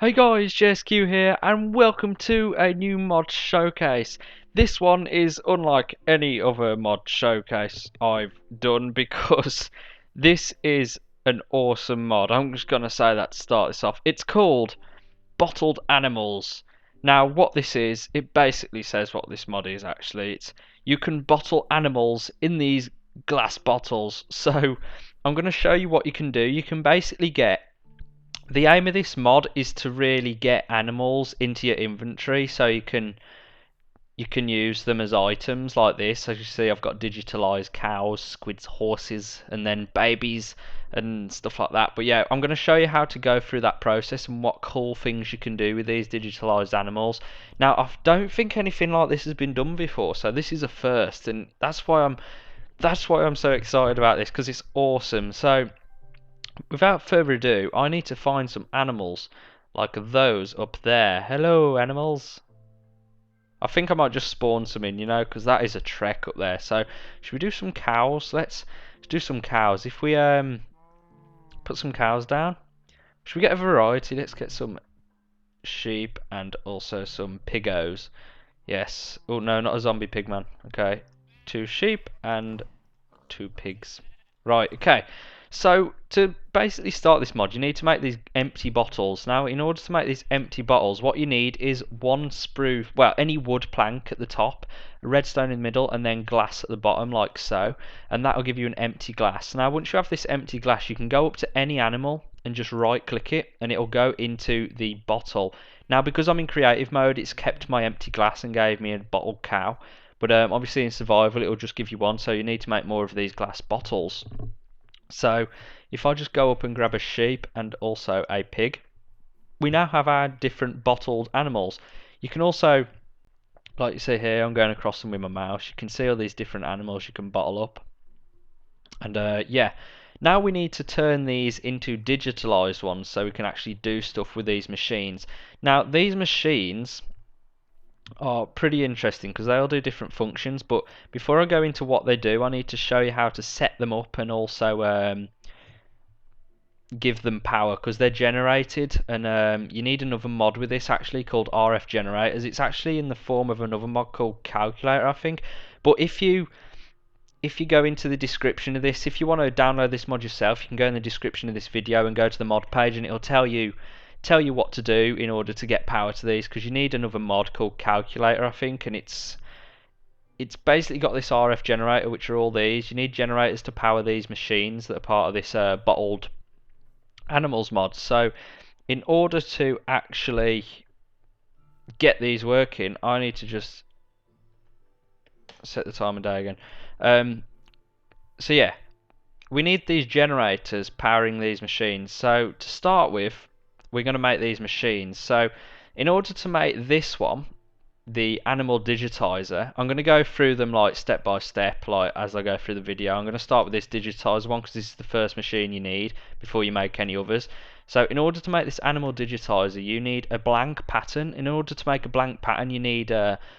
Hey guys, JSQ here, and welcome to a new mod showcase. This one is unlike any other mod showcase I've done because this is an awesome mod. I'm just gonna say that to start this off. It's called Bottled Animals. Now, what this is, it basically says what this mod is actually. It's you can bottle animals in these glass bottles. So, I'm gonna show you what you can do. You can basically get the aim of this mod is to really get animals into your inventory so you can use them as items like this. As you see, I've got digitalized cows, squids, horses, and then babies and stuff like that. But yeah, I'm going to show you how to go through that process and what cool things you can do with these digitalized animals. Now, I don't think anything like this has been done before, so this is a first, and that's why I'm so excited about this because it's awesome. So without further ado, I need to find some animals like those up there. Hello, animals. I think I might just spawn some in, because that is a trek up there. So, should we do some cows? Let's do some cows. If we put some cows down, should we get a variety? Let's get some sheep and also some piggos. Yes. Oh no, not a zombie pigman. Okay, 2 sheep and 2 pigs. Right, okay. So to basically start this mod, you need to make these empty bottles. Now, in order to make these empty bottles, what you need is one sprue, well, any wood plank at the top, a redstone in the middle, and then glass at the bottom, like so. And that will give you an empty glass. Now, once you have this empty glass, you can go up to any animal and just right-click it, and it'll go into the bottle. Now, because I'm in creative mode, it's kept my empty glass and gave me a bottled cow. But obviously in survival, it'll just give you one, so you need to make more of these glass bottles. So if I just go up and grab a sheep and also a pig, we now have our different bottled animals. You can also, like you see here, I'm going across them with my mouse. You can see all these different animals you can bottle up. And yeah, now we need to turn these into digitalized ones so we can actually do stuff with these machines. Now, these machines are pretty interesting because they all do different functions. But before I go into what they do, I need to show you how to set them up and also give them power because they're generated. And you need another mod with this actually called RF generators. It's actually in the form of another mod called calculator, I think. But if you go into the description of this, if you want to download this mod yourself, you can go in the description of this video and go to the mod page, and it'll tell you what to do in order to get power to these, because you need another mod called calculator, I think, and it's basically got this RF generator, which are all these. You need generators to power these machines that are part of this bottled animals mod. So in order to actually get these working, I need to just set the time of day again. So yeah, we need these generators powering these machines. So to start with, we're going to make these machines. So in order to make this one, the animal digitizer, I'm going to go through them like step by step, like as I go through the video. I'm going to start with this digitizer one because this is the first machine you need before you make any others. So in order to make this animal digitizer, you need a blank pattern. In order to make a blank pattern, you need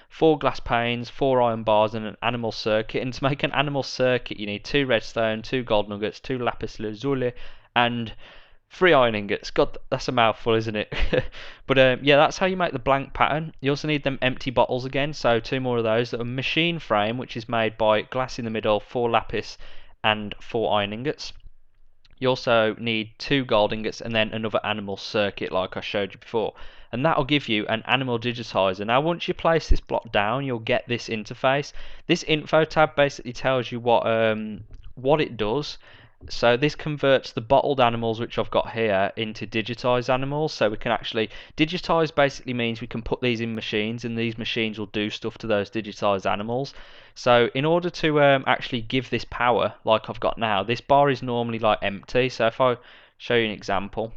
4 glass panes, 4 iron bars, and an animal circuit. And to make an animal circuit, you need 2 redstone, 2 gold nuggets, 2 lapis lazuli, and 3 iron ingots. God, that's a mouthful, isn't it? But yeah, that's how you make the blank pattern. You also need them empty bottles again, so 2 more of those. A machine frame, which is made by glass in the middle, 4 lapis, and 4 iron ingots. You also need 2 gold ingots and then another animal circuit like I showed you before. And that'll give you an animal digitizer. Now once you place this block down, you'll get this interface. This info tab basically tells you what it does. So this converts the bottled animals which I've got here into digitized animals. So we can actually digitize basically means we can put these in machines and these machines will do stuff to those digitized animals. So in order to actually give this power like I've got now, this bar is normally like empty. So if I show you an example,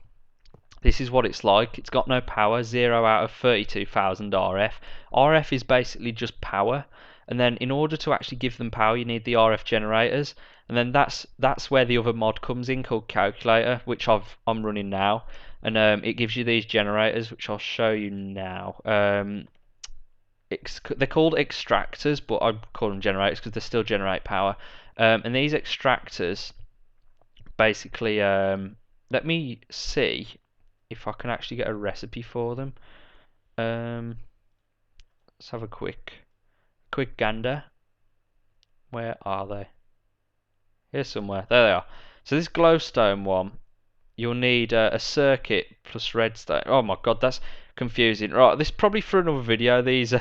this is what it's like. It's got no power, 0 out of 32,000 RF. RF is basically just power. And then in order to actually give them power, you need the RF generators. And then that's where the other mod comes in called calculator, which I'm running now. And it gives you these generators, which I'll show you now. They're called extractors, but I call them generators because they still generate power. And these extractors basically, let me see. if I can actually get a recipe for them. Let's have a quick gander. Where are they? Here somewhere. There they are. So this glowstone one, you'll need a circuit plus redstone. Oh my god, that's confusing. Right, this is probably for another video. These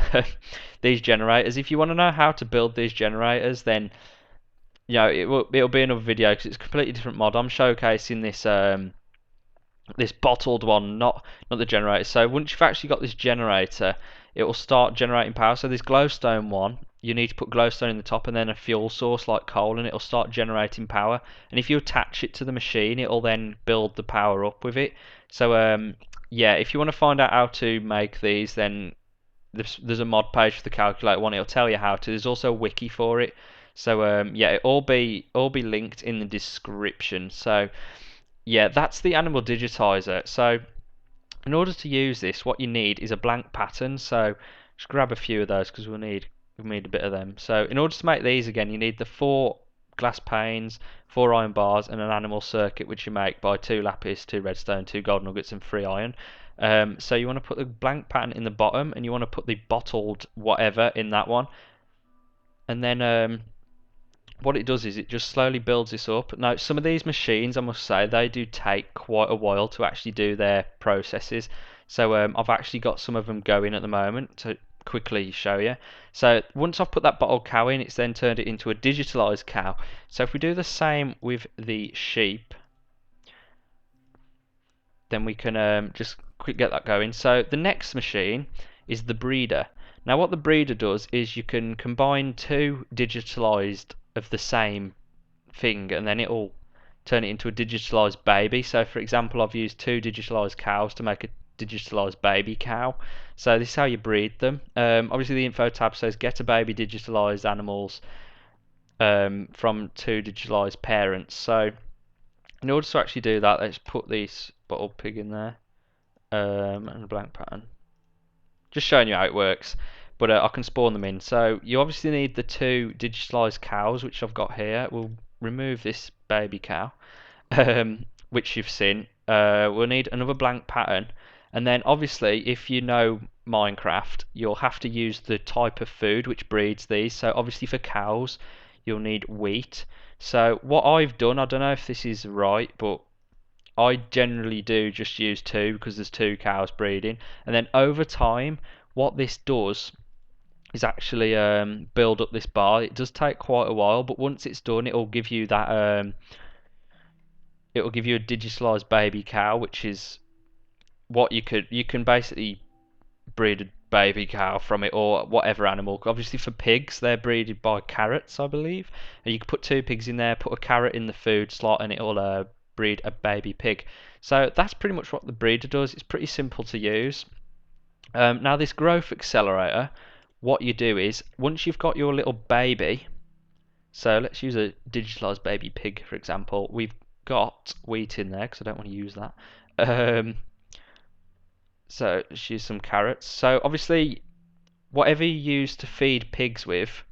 these generators. If you want to know how to build these generators, then it'll be another video because it's a completely different mod. I'm showcasing this bottled one, not the generator. So once you've actually got this generator, it will start generating power. So this glowstone one, you need to put glowstone in the top and then a fuel source like coal, and it'll start generating power. And if you attach it to the machine, it'll then build the power up with it. So yeah, if you want to find out how to make these, then there's a mod page for the calculator one. It'll tell you how to. There's also a wiki for it. So yeah, it'll all be linked in the description. So yeah, that's the animal digitizer. So in order to use this, what you need is a blank pattern. So just grab a few of those because we'll need a bit of them. So in order to make these again, you need the 4 glass panes, 4 iron bars, and an animal circuit, which you make by 2 lapis, 2 redstone, 2 gold nuggets, and 3 iron. So you want to put the blank pattern in the bottom, and you want to put the bottled whatever in that one, and then what it does is it just slowly builds this up. Now, some of these machines, I must say, they do take quite a while to actually do their processes. So I've actually got some of them going at the moment to quickly show you. So once I've put that bottled cow in, it's then turned it into a digitalized cow. So if we do the same with the sheep, then we can just quick get that going. So the next machine is the breeder. Now what the breeder does is you can combine 2 digitalized of the same thing, and then it'll turn it into a digitalized baby. So for example, I've used 2 digitalized cows to make a digitalized baby cow. So this is how you breed them. Obviously the info tab says get a baby digitalized animals from 2 digitalized parents. So in order to actually do that, let's put this bottle pig in there and a blank pattern. Just showing you how it works, but I can spawn them in. So you obviously need the 2 digitalized cows, which I've got here. We'll remove this baby cow, which you've seen. We'll need another blank pattern, and then obviously if you know Minecraft, you'll have to use the type of food which breeds these. So obviously for cows, you'll need wheat. So what I've done, I don't know if this is right, but I generally do just use 2 because there's 2 cows breeding, and then over time, what this does is actually build up this bar. It does take quite a while, but once it's done, it'll give you that it'll give you a digitalized baby cow, which is what you can basically breed a baby cow from it, or whatever animal. Obviously for pigs, they're breeded by carrots, I believe, and you can put 2 pigs in there, put a carrot in the food slot, and it'll breed a baby pig. So that's pretty much what the breeder does. It's pretty simple to use. Now this growth accelerator, what you do is once you've got your little baby, so let's use a digitalized baby pig for example. We've got wheat in there because I don't want to use that. So let's use some carrots. So obviously whatever you use to feed pigs with,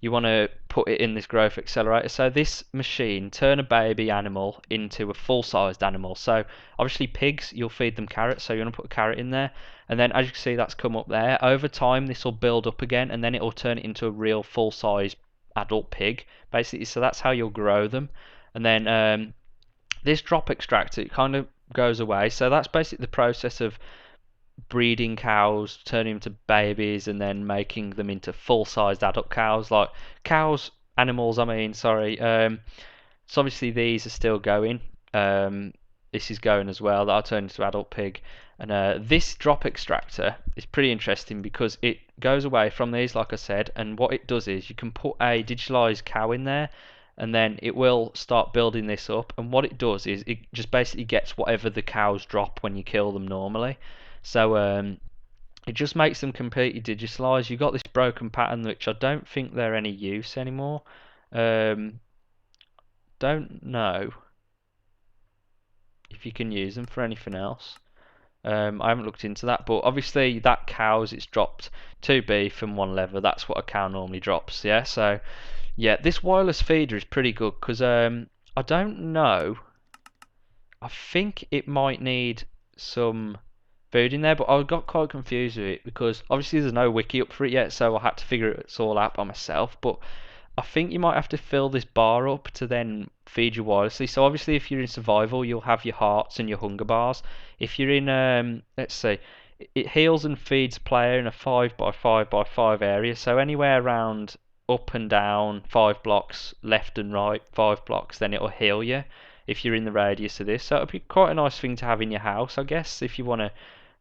you want to put it in this growth accelerator. So this machine turn a baby animal into a full-sized animal. So obviously pigs, you'll feed them carrots, so you want to put a carrot in there, and then as you can see that's come up there. Over time this will build up again, and then it will turn it into a real full-size adult pig basically. So that's how you'll grow them. And then this drop extractor, it kind of goes away. So that's basically the process of breeding cows, turning them to babies, and then making them into full-sized adult cows. Like animals, I mean, sorry. So obviously these are still going. This is going as well. That'll turn into adult pig. And this drop extractor is pretty interesting because it goes away from these, like I said, and what it does is you can put a digitalized cow in there, and then it will start building this up. And what it does is it just basically gets whatever the cows drop when you kill them normally. So it just makes them completely digitalized. You've got this broken pattern, which I don't think they're any use anymore. Don't know if you can use them for anything else. I haven't looked into that, but obviously that cows, it's dropped 2 beef and 1 leather. That's what a cow normally drops, yeah? So, yeah, this wireless feeder is pretty good because I don't know. I think it might need some food in there, but I got quite confused with it because obviously there's no wiki up for it yet, so I had to figure it all out by myself. But I think you might have to fill this bar up to then feed you wirelessly. So obviously, if you're in survival, you'll have your hearts and your hunger bars. If you're in, let's see, it heals and feeds player in a 5 by 5 by 5 area. So anywhere around up and down 5 blocks, left and right 5 blocks, then it'll heal you if you're in the radius of this. So it'll be quite a nice thing to have in your house, I guess, if you want to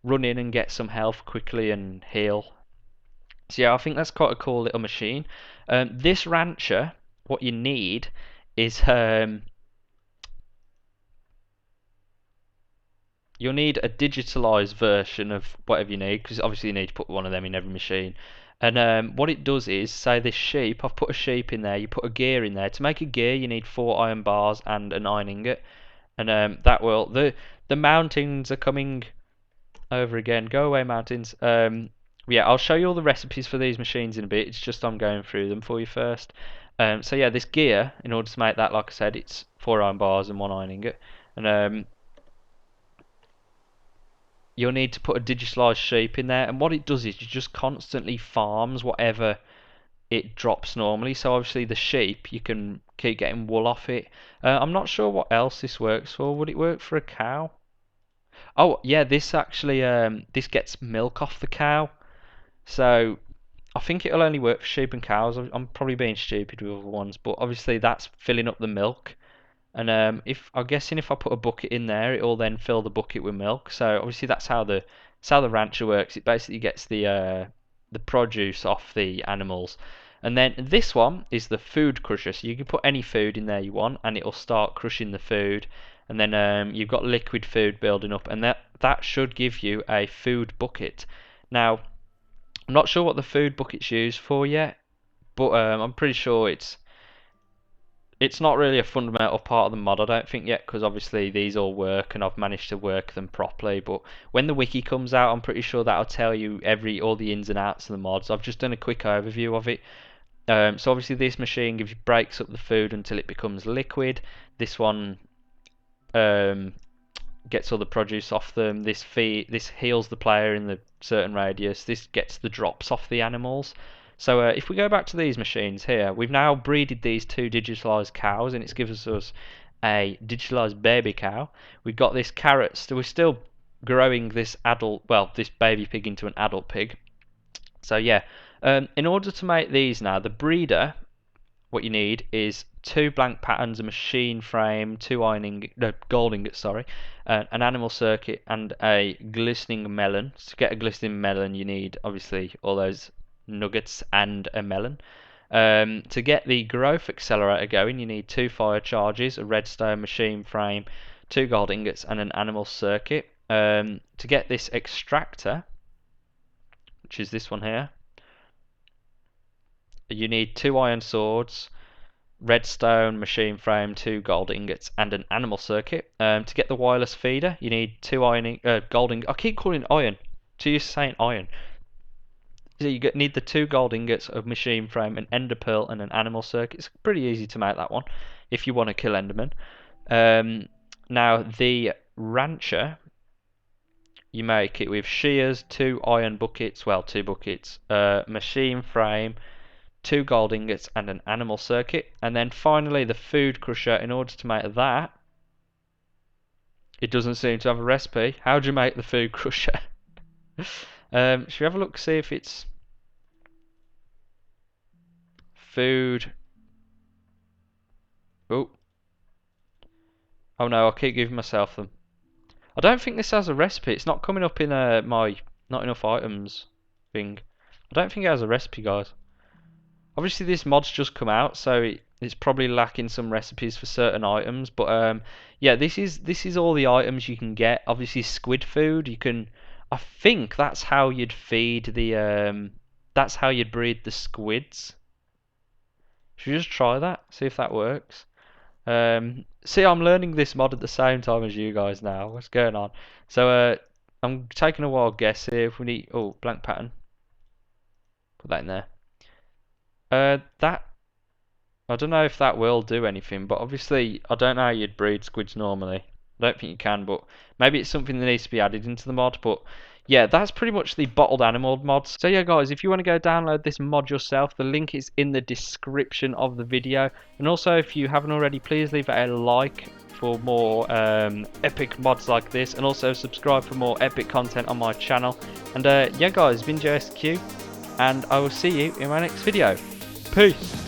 run in and get some health quickly and heal. So yeah, I think that's quite a cool little machine. This rancher, what you need is you'll need a digitalized version of whatever you need, because obviously you need to put one of them in every machine. And what it does is, say this sheep, I've put a sheep in there, you put a gear in there. To make a gear, you need 4 iron bars and an iron ingot, and that will the mountains are coming over again. Go away, mountains. Yeah, I'll show you all the recipes for these machines in a bit. It's just I'm going through them for you first. So yeah, this gear, in order to make that, like I said, it's 4 iron bars and 1 iron ingot. And you'll need to put a digitalized sheep in there. And what it does is it just constantly farms whatever it drops normally. So obviously the sheep, you can keep getting wool off it. I'm not sure what else this works for. Would it work for a cow? Oh yeah, this actually this gets milk off the cow. So I think it'll only work for sheep and cows. I'm probably being stupid with other ones, but obviously that's filling up the milk. And if I'm guessing if I put a bucket in there, it will then fill the bucket with milk. So obviously that's how the rancher works. It basically gets the produce off the animals. And then this one is the food crusher. So you can put any food in there you want, and it'll start crushing the food. And then you've got liquid food building up, and that should give you a food bucket. Now I'm not sure what the food bucket's used for yet, but I'm pretty sure it's not really a fundamental part of the mod, I don't think yet, because obviously these all work and I've managed to work them properly. But when the wiki comes out, I'm pretty sure that'll tell you all the ins and outs of the mods. I've just done a quick overview of it. So obviously this machine breaks up the food until it becomes liquid. This one um, gets all the produce off them. This heals the player in the certain radius. This gets the drops off the animals. So if we go back to these machines here, we've now breeded these 2 digitalized cows, and it's given us a digitalized baby cow. We've got this carrot. So we're still growing this this baby pig into an adult pig. So yeah, in order to make these now, the breeder, what you need is 2 blank patterns, a machine frame, 2 gold ingots, sorry, an animal circuit, and a glistening melon. To get a glistening melon, you need obviously all those nuggets and a melon. To get the growth accelerator going, you need 2 fire charges, a redstone machine frame, 2 gold ingots, and an animal circuit. To get this extractor, which is this one here, you need 2 iron swords, redstone, machine frame, 2 gold ingots, and an animal circuit. To get the wireless feeder, you need 2 gold ingots. I keep calling it iron. So you're saying iron. So you need the 2 gold ingots of machine frame, an ender pearl, and an animal circuit. It's pretty easy to make that one if you want to kill endermen. Now the rancher, you make it with shears, 2 iron buckets, well 2 buckets, machine frame, 2 gold ingots, and an animal circuit. And then finally the food crusher. In order to make that, it doesn't seem to have a recipe. How do you make the food crusher? Should we have a look, see if it's food? Oh, oh no, I keep giving myself them. I don't think this has a recipe. It's not coming up in my not enough items thing. I don't think it has a recipe, guys. Obviously this mod's just come out, so it's probably lacking some recipes for certain items. But yeah, this is all the items you can get. Obviously squid food. You can. I think that's how you'd feed the. That's how you'd breed the squids. Should we just try that? See if that works. See, I'm learning this mod at the same time as you guys now. What's going on? So I'm taking a wild guess here. If we need blank pattern, put that in there. That I don't know if that will do anything, but obviously I don't know how you'd breed squids normally. I don't think you can, but maybe it's something that needs to be added into the mod. But yeah, that's pretty much the bottled animal mods. So yeah, guys, if you want to go download this mod yourself, the link is in the description of the video. And also, if you haven't already, please leave a like for more epic mods like this, and also subscribe for more epic content on my channel. And yeah, guys, been JSQ, and I will see you in my next video. Peace.